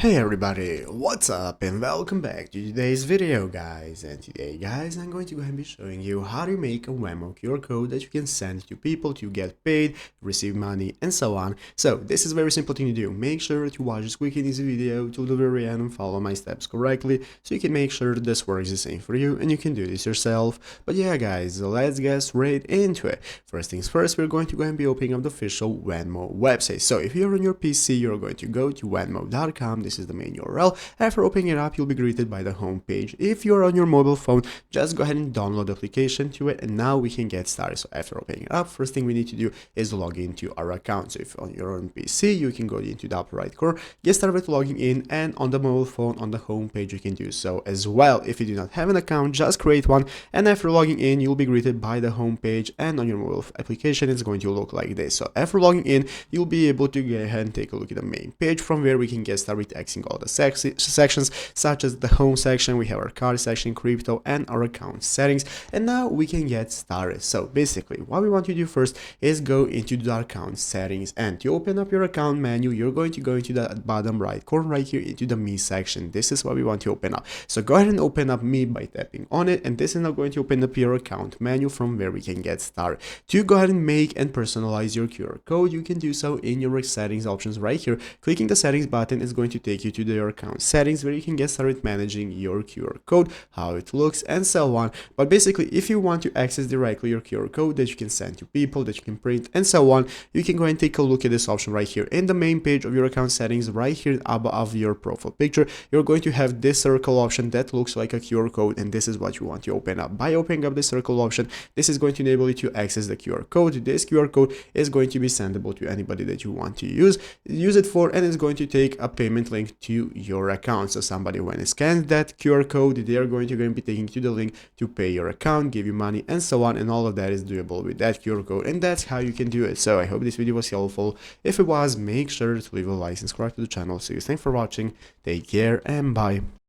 Hey everybody, what's up and welcome back to today's video guys. And today guys, I'm going to go ahead and be showing you how to make a Venmo QR code that you can send to people to get paid, receive money and so on. So this is a very simple thing to do. Make sure to watch this quick and easy video till the very end and follow my steps correctly so you can make sure that this works the same for you and you can do this yourself. But yeah guys, let's get straight into it. First things first, we're going to go ahead and be opening up the official Venmo website. So if you're on your PC, you're going to go to venmo.com. This is the main URL. After opening it up, you'll be greeted by the home page. If you're on your mobile phone, just go ahead and download the application to it, and now we can get started. So after opening it up, first thing we need to do is log into our account. So if on your own PC, you can go into the upper right corner, get started with logging in, and on the mobile phone, on the home page, you can do so as well. If you do not have an account, just create one, and after logging in, you'll be greeted by the home page, and on your mobile application, it's going to look like this. So after logging in, you'll be able to go ahead and take a look at the main page from where we can get started with accessing all the sections, such as the home section. We have our card section, crypto, and our account settings, and now we can get started. So basically what we want to do first is go into the account settings, and to open up your account menu, you're going to go into the bottom right corner right here into the me section. This is what we want to open up. So go ahead and open up me by tapping on it, and this is now going to open up your account menu from where we can get started. To go ahead and make and personalize your QR code, you can do so in your settings options right here. Clicking the settings button is going to take you to your account settings where you can get started managing your QR code, how it looks, and so on. But basically, if you want to access directly your QR code that you can send to people, that you can print, and so on, you can go and take a look at this option right here in the main page of your account settings. Right here above your profile picture, you're going to have this circle option that looks like a QR code, and this is what you want to open up. By opening up this circle option, this is going to enable you to access the QR code. This QR code is going to be sendable to anybody that you want to use it for, and it's going to take a payment link to your account. So somebody, when it scans that QR code, they are going to be taking to the link to pay your account, give you money, and so on, and all of that is doable with that QR code, and that's how you can do it. So I hope this video was helpful. If it was, make sure to leave a like and subscribe to the channel. So thanks for watching, take care, and bye.